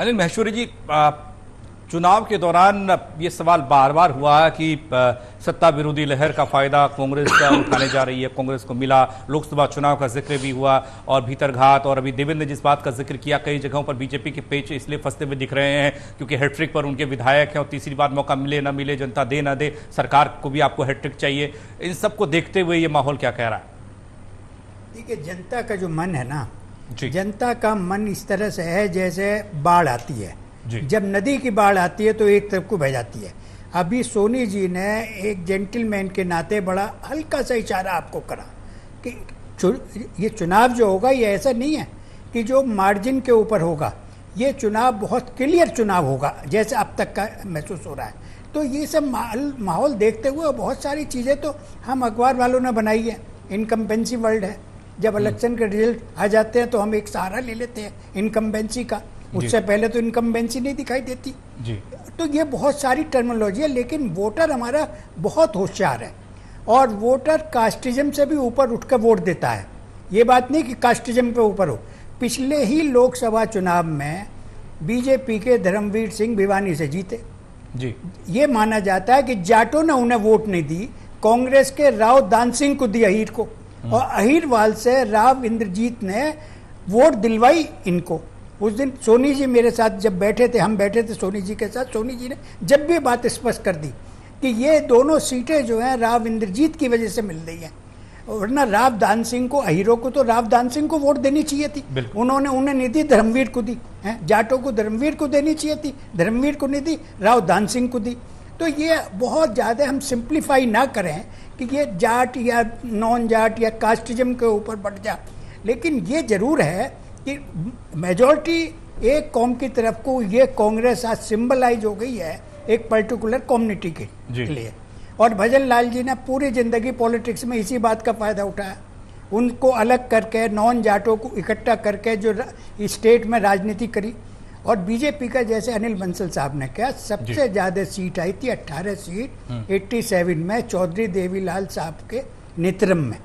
अनिल महेश्वरी जी, चुनाव के दौरान ये सवाल बार बार हुआ कि सत्ता विरोधी लहर का फायदा कांग्रेस का उठाने जा रही है, कांग्रेस को मिला। लोकसभा चुनाव का जिक्र भी हुआ और भीतरघात, और अभी देवेंद्र ने जिस बात का जिक्र किया, कई जगहों पर बीजेपी के पेच इसलिए फंसते हुए दिख रहे हैं क्योंकि हैट्रिक पर उनके विधायक हैं और तीसरी बार मौका मिले ना मिले, जनता दे ना दे, सरकार को भी आपको हैट्रिक चाहिए। इन सबको देखते हुए ये माहौल क्या कह रहा है? देखिए, जनता का जो मन है ना, जनता का मन इस तरह से है जैसे बाढ़ आती है। जब नदी की बाढ़ आती है तो एक तरफ को बह जाती है। अभी सोनी जी ने एक जेंटलमैन के नाते बड़ा हल्का सा इशारा आपको करा कि ये चुनाव जो होगा ये ऐसा नहीं है कि जो मार्जिन के ऊपर होगा, ये चुनाव बहुत क्लियर चुनाव होगा जैसे अब तक का महसूस हो रहा है। तो ये सब माहौल देखते हुए बहुत सारी चीज़ें तो हम अखबार वालों ने बनाई है। इनकम्बेंसी वर्ल्ड है, जब इलेक्शन के रिजल्ट आ जाते हैं तो हम एक सहारा ले लेते हैं इनकम्बेंसी का, उससे पहले तो इनकम्बेंसी नहीं दिखाई देती जी। तो ये बहुत सारी टर्मिनोलॉजी है, लेकिन वोटर हमारा बहुत होशियार है और वोटर कास्टिज्म से भी ऊपर उठकर वोट देता है। ये बात नहीं कि कास्टिज्म पे ऊपर हो। पिछले ही लोकसभा चुनाव में बीजेपी के धर्मवीर सिंह भिवानी से जीते जी। ये माना जाता है कि जाटों ने उन्हें वोट नहीं दी, कांग्रेस के राव दान सिंह को दी अहीर को, और अहीरवाल से राव इंद्रजीत ने वोट दिलवाई इनको। उस दिन सोनी जी मेरे साथ जब बैठे थे, हम बैठे थे सोनी जी के साथ, सोनी जी ने जब भी बात स्पष्ट कर दी कि ये दोनों सीटें जो हैं राव इंद्रजीत की वजह से मिल रही हैं, वरना राव दान सिंह को, अहीरों को तो राव दान सिंह को वोट देनी चाहिए थी, उन्होंने उन्हें नहीं दी, धर्मवीर को दी है। जाटों को धर्मवीर को देनी चाहिए थी, धर्मवीर को नहीं दी, राव दान सिंह को दी। तो ये बहुत ज़्यादा हम सिंप्लीफाई ना करें कि ये जाट या नॉन जाट या कास्टिज्म के ऊपर बढ़ जा, लेकिन ये जरूर है कि मेजॉरिटी एक कौम की तरफ को, ये कांग्रेस आज सिंबलाइज हो गई है एक पर्टिकुलर कम्युनिटी के लिए। और भजन लाल जी ने पूरी जिंदगी पॉलिटिक्स में इसी बात का फायदा उठाया, उनको अलग करके नॉन जाटों को इकट्ठा करके जो स्टेट में राजनीति करी। और बीजेपी का जैसे अनिल बंसल साहब ने कहा, सबसे ज्यादा सीट आई थी 18 सीट 87 में चौधरी देवीलाल साहब के नेतृत्व में,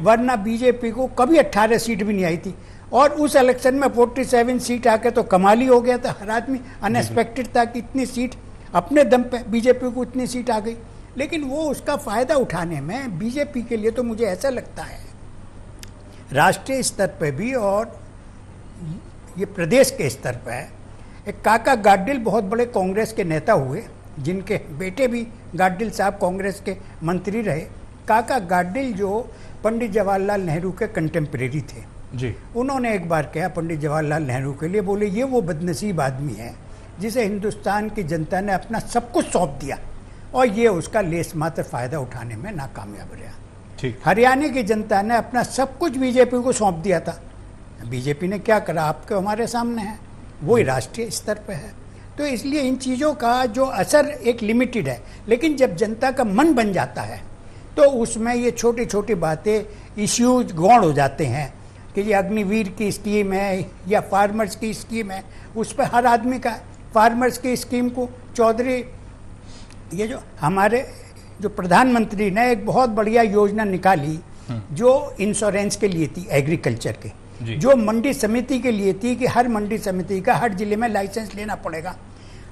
वरना बीजेपी को कभी 18 सीट भी नहीं आई थी। और उस इलेक्शन में 47 सीट आके तो कमाल ही हो गया था, हर आदमी अनएक्सपेक्टेड था कि इतनी सीट अपने दम पे बीजेपी को इतनी सीट आ गई। लेकिन वो उसका फायदा उठाने में बीजेपी के लिए तो मुझे ऐसा लगता है राष्ट्रीय स्तर पे भी और ये प्रदेश के स्तर पर एक काका गाड्डिल बहुत बड़े कांग्रेस के नेता हुए, जिनके बेटे भी गाड्डिल साहब कांग्रेस के मंत्री रहे। काका गाड्डिल जो पंडित जवाहरलाल नेहरू के कंटेम्प्रेरी थे जी, उन्होंने एक बार कहा पंडित जवाहरलाल नेहरू के लिए, बोले ये वो बदनसीब आदमी है जिसे हिंदुस्तान की जनता ने अपना सब कुछ सौंप दिया और ये उसका लेस मात्र फायदा उठाने में नाकामयाब रहा। हरियाणा की जनता ने अपना सब कुछ बीजेपी को सौंप दिया था, बीजेपी ने क्या करा आपके हमारे सामने है, वही राष्ट्रीय स्तर पे है। तो इसलिए इन चीज़ों का जो असर एक लिमिटेड है, लेकिन जब जनता का मन बन जाता है तो उसमें ये छोटी छोटी बातें इश्यूज गौण हो जाते हैं कि ये अग्निवीर की स्कीम है या फार्मर्स की स्कीम है, उस पर हर आदमी का, फार्मर्स की स्कीम को चौधरी, ये जो हमारे जो प्रधानमंत्री ने एक बहुत बढ़िया योजना निकाली जो इंश्योरेंस के लिए थी, एग्रीकल्चर के, जो मंडी समिति के लिए थी कि हर मंडी समिति का हर जिले में लाइसेंस लेना पड़ेगा,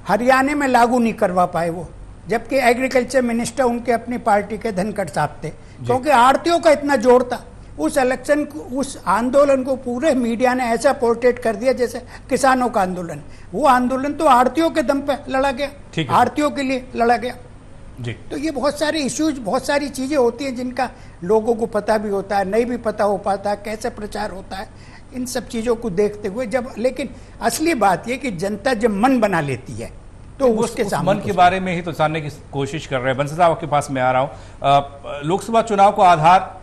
हरियाणा में लागू नहीं करवा पाए वो, जबकि एग्रीकल्चर मिनिस्टर उनके अपनी पार्टी के धनखड़ साहब थे, क्योंकि आड़तियों का इतना जोर था। उस इलेक्शन को, उस आंदोलन को पूरे मीडिया ने ऐसा पोर्ट्रेट कर दिया जैसे किसानों का आंदोलन, वो आंदोलन तो आड़तियों के दम पे लड़ा गया, आड़तियों के लिए लड़ा गया जी। तो ये बहुत सारे इश्यूज, बहुत सारी चीजें होती हैं जिनका लोगों को पता भी होता है, नहीं भी पता हो पाता, कैसे प्रचार होता है, इन सब चीजों को देखते हुए जब, लेकिन असली बात यह कि जनता जब मन बना लेती है तो उसके सामने मन के बारे में ही तो जानने की कोशिश कर रहे हैं। बंसल साहब के पास मैं आ रहा हूँ, लोकसभा चुनाव को आधार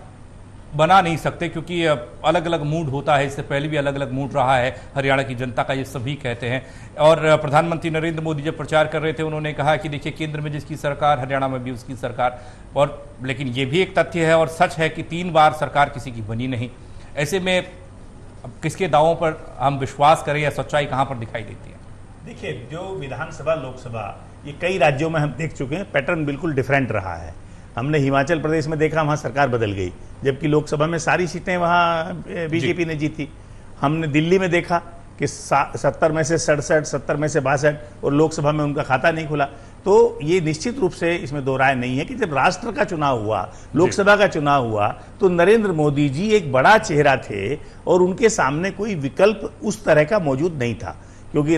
बना नहीं सकते क्योंकि अलग अलग मूड होता है, इससे पहले भी अलग अलग मूड रहा है हरियाणा की जनता का, ये सभी कहते हैं। और प्रधानमंत्री नरेंद्र मोदी जब प्रचार कर रहे थे उन्होंने कहा कि देखिए केंद्र में जिसकी सरकार, हरियाणा में भी उसकी सरकार, और लेकिन ये भी एक तथ्य है और सच है कि 3 बार सरकार किसी की बनी नहीं। ऐसे में अब किसके दावों पर हम विश्वास करें या सच्चाई कहाँ पर दिखाई देती है? देखिए, जो विधानसभा लोकसभा ये कई राज्यों में हम देख चुके हैं, पैटर्न बिल्कुल डिफरेंट रहा है। हमने हिमाचल प्रदेश में देखा, वहाँ सरकार बदल गई, जबकि लोकसभा में सारी सीटें वहाँ बीजेपी ने जीती। हमने दिल्ली में देखा कि 70 में से 67, 70 में से 62 और लोकसभा में उनका खाता नहीं खुला। तो ये निश्चित रूप से इसमें दो राय नहीं है कि जब राष्ट्र का चुनाव हुआ, लोकसभा का चुनाव हुआ, तो नरेंद्र मोदी जी एक बड़ा चेहरा थे और उनके सामने कोई विकल्प उस तरह का मौजूद नहीं था, क्योंकि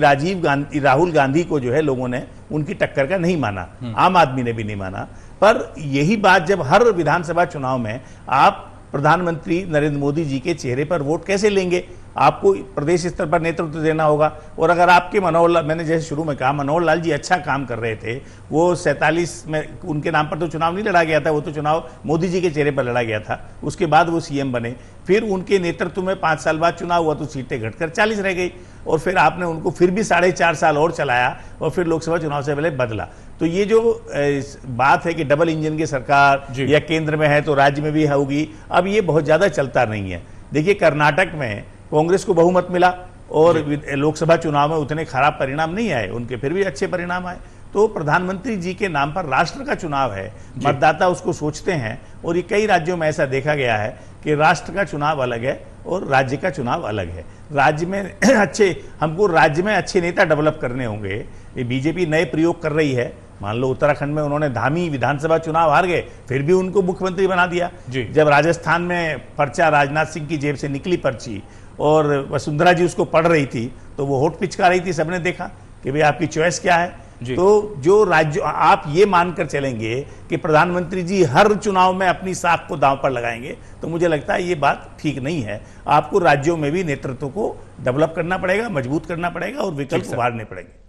राहुल गांधी को जो है लोगों ने उनकी टक्कर का नहीं माना, आम आदमी ने भी नहीं माना। पर यही बात जब हर विधानसभा चुनाव में आप प्रधानमंत्री नरेंद्र मोदी जी के चेहरे पर वोट कैसे लेंगे? आपको प्रदेश स्तर पर नेतृत्व देना होगा। और अगर आपके मनोहर लाल, मैंने जैसे शुरू में कहा, मनोहर लाल जी अच्छा काम कर रहे थे, वो 47 में उनके नाम पर तो चुनाव नहीं लड़ा गया था, वो तो चुनाव मोदी जी के चेहरे पर लड़ा गया था। उसके बाद वो सीएम बने, फिर उनके नेतृत्व में 5 साल बाद चुनाव हुआ तो सीटें घटकर 40 रह गई, और फिर आपने उनको फिर भी 4.5 साल और चलाया और फिर लोकसभा चुनाव से पहले बदला। तो ये जो बात है कि डबल इंजन की सरकार या केंद्र में है तो राज्य में भी होगी, अब ये बहुत ज्यादा चलता नहीं है। देखिए, कर्नाटक में कांग्रेस को बहुमत मिला और लोकसभा चुनाव में उतने खराब परिणाम नहीं आए, उनके फिर भी अच्छे परिणाम आए। तो प्रधानमंत्री जी के नाम पर राष्ट्र का चुनाव है, मतदाता उसको सोचते हैं, और ये कई राज्यों में ऐसा देखा गया है कि राष्ट्र का चुनाव अलग है और राज्य का चुनाव अलग है। राज्य में हमको राज्य में अच्छे नेता डेवलप करने होंगे। ये बीजेपी नए प्रयोग कर रही है। मान लो उत्तराखंड में उन्होंने धामी विधानसभा चुनाव हार गए, फिर भी उनको मुख्यमंत्री बना दिया। जब राजस्थान में पर्चा राजनाथ सिंह की जेब से निकली पर्ची और वसुंधरा जी उसको पढ़ रही थी तो वो होठ पिचका रही थी, सबने देखा कि भाई आपकी चॉइस क्या है। तो जो राज्य, आप ये मानकर चलेंगे कि प्रधानमंत्री जी हर चुनाव में अपनी साख को दांव पर लगाएंगे, तो मुझे लगता है ये बात ठीक नहीं है। आपको राज्यों में भी नेतृत्व को डेवलप करना पड़ेगा, मजबूत करना पड़ेगा और विकल्प उभारने पड़ेंगे।